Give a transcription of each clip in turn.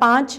5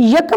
1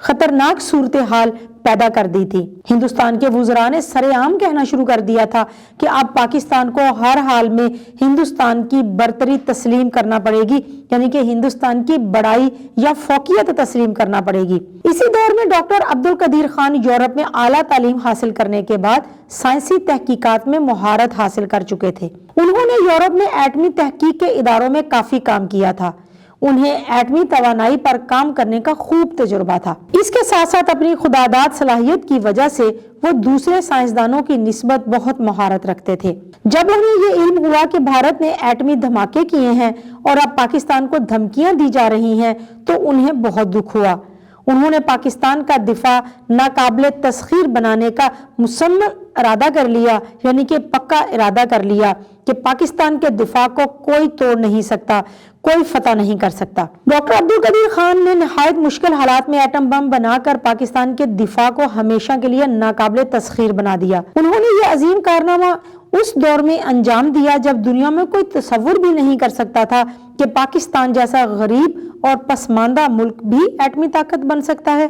خطرناک صورتحال پیدا کر دی تھی۔ ہندوستان کے وزراء نے سرے عام کہنا شروع کر دیا تھا کہ اب پاکستان کو ہر حال میں ہندوستان کی برتری تسلیم کرنا پڑے گی، یعنی کہ ہندوستان کی بڑائی یا فوقیت تسلیم کرنا پڑے گی۔ اسی دور میں ڈاکٹر عبدالقدیر خان یورپ میں اعلیٰ تعلیم حاصل کرنے کے بعد سائنسی تحقیقات میں مہارت حاصل کر چکے تھے۔ انہوں نے یورپ میں ایٹمی تحقیق کے اداروں میں کافی کام کیا تھا۔ انہیں ایٹمی توانائی پر کام کرنے کا خوب تجربہ تھا۔ اس کے ساتھ ساتھ اپنی خودداد صلاحیت کی وجہ سے وہ دوسرے سائنسدانوں کی نسبت بہت مہارت رکھتے تھے۔ جب انہیں یہ علم ہوا کہ بھارت نے ایٹمی دھماکے کیے ہیں اور اب پاکستان کو دھمکیاں دی جا رہی ہیں تو انہیں بہت دکھ ہوا۔ انہوں نے پاکستان کا دفاع ناقابل تسخیر بنانے کا مصمم ارادہ کر لیا، یعنی کہ پکا ارادہ کر لیا کہ پاکستان کے دفاع کو کوئی توڑ نہیں سکتا، کوئی فتح نہیں کر سکتا۔ ڈاکٹر عبدالقدیر خان نے نہایت مشکل حالات میں ایٹم بم بنا کر پاکستان کے دفاع کو ہمیشہ کے لیے ناقابل تسخیر بنا دیا۔ انہوں نے یہ عظیم کارنامہ اس دور میں انجام دیا جب دنیا میں کوئی تصور بھی نہیں کر سکتا تھا کہ پاکستان جیسا غریب اور پسماندہ ملک بھی ایٹمی طاقت بن سکتا ہے۔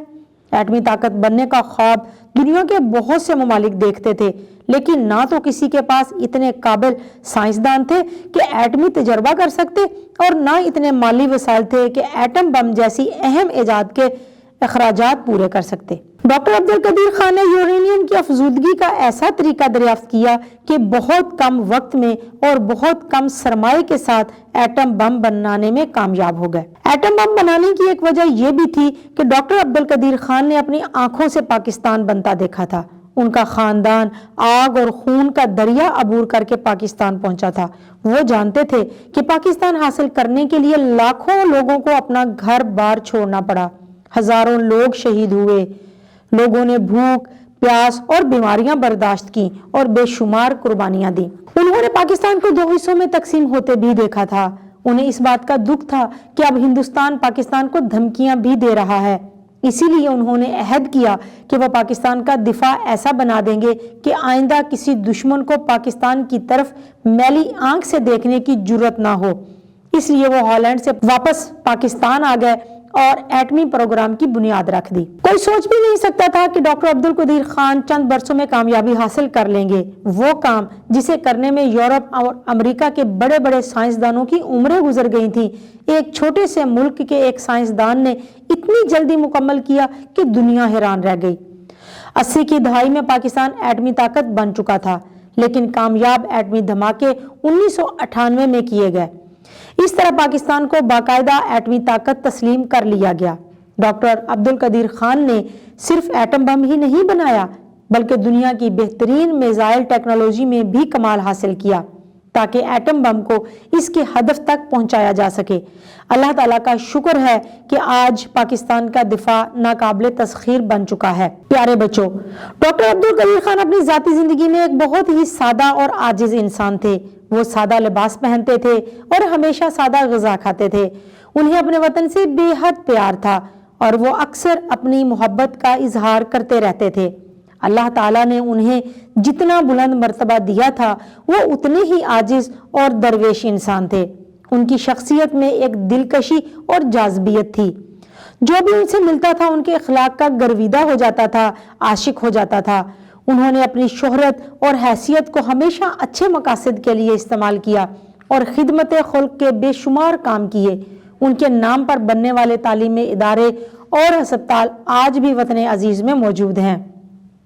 ایٹمی طاقت بننے کا خواب دنیا کے بہت سے ممالک دیکھتے تھے، لیکن نہ تو کسی کے پاس اتنے قابل سائنسدان تھے کہ ایٹمی تجربہ کر سکتے، اور نہ اتنے مالی وسائل تھے کہ ایٹم بم جیسی اہم ایجاد کے اخراجات پورے کر سکتے۔ ڈاکٹر عبدالقدیر خان نے یورینیم کی افزودگی کا ایسا طریقہ دریافت کیا کہ بہت کم وقت میں اور بہت کم سرمائے کے ساتھ ایٹم بم بنانے میں کامیاب ہو گئے۔ ایٹم بم بنانے کی ایک وجہ یہ بھی تھی کہ ڈاکٹر عبدالقدیر خان نے اپنی آنکھوں سے پاکستان بنتا دیکھا تھا۔ ان کا خاندان آگ اور خون کا دریا عبور کر کے پاکستان پہنچا تھا۔ وہ جانتے تھے کہ پاکستان حاصل کرنے کے لیے لاکھوں لوگوں کو اپنا گھر بار چھوڑنا پڑا، ہزاروں لوگ شہید ہوئے، لوگوں نے بھوک، پیاس اور بیماریاں برداشت کی اور بے شمار قربانیاں دی۔ انہوں نے پاکستان کو 2 حصوں میں تقسیم ہوتے بھی دیکھا تھا۔ انہیں اس بات کا دکھ تھا کہ اب ہندوستان پاکستان کو دھمکیاں بھی دے رہا ہے، اسی لیے انہوں نے عہد کیا کہ وہ پاکستان کا دفاع ایسا بنا دیں گے کہ آئندہ کسی دشمن کو پاکستان کی طرف میلی آنکھ سے دیکھنے کی جرت نہ ہو۔ اس لیے وہ ہالینڈ سے واپس پاکستان آ گئے اور ایٹمی پروگرام کی بنیاد رکھ دی۔ کوئی سوچ بھی نہیں سکتا تھا کہ ڈاکٹر عبدالقدیر خان چند برسوں میں کامیابی حاصل کر لیں گے، وہ کام جسے کرنے میں یورپ اور امریکہ کے بڑے بڑے سائنسدانوں کی عمریں گزر گئی تھیں۔ ایک چھوٹے سے ملک کے ایک سائنسدان نے اتنی جلدی مکمل کیا کہ دنیا حیران رہ گئی۔ 80 کی دہائی میں پاکستان ایٹمی طاقت بن چکا تھا، لیکن کامیاب ایٹمی دھماکے 1998 میں کیے گئے۔ اس طرح پاکستان کو باقاعدہ ایٹمی طاقت تسلیم کر لیا گیا۔ ڈاکٹر عبدالقدیر خان نے صرف ایٹم بم ہی نہیں بنایا بلکہ دنیا کی بہترین میزائل ٹیکنالوجی میں بھی کمال حاصل کیا تاکہ ایٹم بم کو اس کے ہدف تک پہنچایا جا سکے۔ اللہ تعالیٰ کا شکر ہے کہ آج پاکستان کا دفاع ناقابل تسخیر بن چکا ہے۔ پیارے بچوں، ڈاکٹر عبدالقدیر خان اپنی ذاتی زندگی میں ایک بہت ہی سادہ اور عاجز انسان تھے۔ وہ سادہ لباس پہنتے تھے اور ہمیشہ سادہ غذا کھاتے تھے۔ انہیں اپنے وطن سے بے حد پیار تھا اور وہ اکثر اپنی محبت کا اظہار کرتے رہتے تھے۔ اللہ تعالیٰ نے انہیں جتنا بلند مرتبہ دیا تھا وہ اتنے ہی عاجز اور درویش انسان تھے۔ ان کی شخصیت میں ایک دلکشی اور جاذبیت تھی۔ جو بھی ان سے ملتا تھا ان کے اخلاق کا گرویدہ ہو جاتا تھا، عاشق ہو جاتا تھا۔ انہوں نے اپنی شہرت اور حیثیت کو ہمیشہ اچھے مقاصد کے لیے استعمال کیا اور خدمت خلق کے بے شمار کام کیے۔ ان کے نام پر بننے والے تعلیمی ادارے اور ہسپتال آج بھی وطن عزیز میں موجود ہیں۔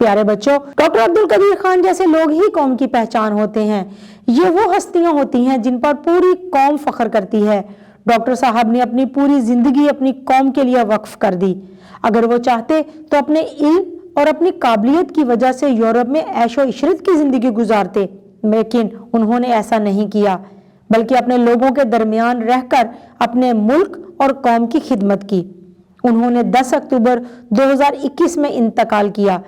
پیارے بچوں، ڈاکٹر عبدالقدیر خان جیسے لوگ ہی قوم کی پہچان ہوتے ہیں۔ یہ وہ ہستیاں ہوتی ہیں جن پر پوری قوم فخر کرتی ہے۔ ڈاکٹر صاحب نے اپنی پوری زندگی اپنی قوم کے لیے وقف کر دی۔ اگر وہ چاہتے تو اپنے علم اور اپنی قابلیت کی وجہ سے یورپ میں عیش و عشرت کی زندگی گزارتے، لیکن انہوں نے ایسا نہیں کیا، بلکہ اپنے لوگوں کے درمیان رہ کر اپنے ملک اور قوم کی خدمت کی۔ انہوں نے 10 اکتوبر 2021 میں انتقال کیا۔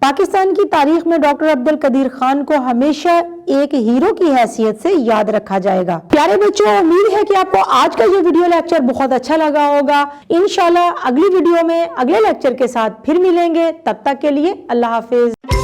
پاکستان کی تاریخ میں ڈاکٹر عبدالقدیر خان کو ہمیشہ ایک ہیرو کی حیثیت سے یاد رکھا جائے گا۔ پیارے بچوں، امید ہے کہ آپ کو آج کا یہ ویڈیو لیکچر بہت اچھا لگا ہوگا۔ انشاءاللہ اگلی ویڈیو میں اگلے لیکچر کے ساتھ پھر ملیں گے۔ تب تک کے لیے اللہ حافظ۔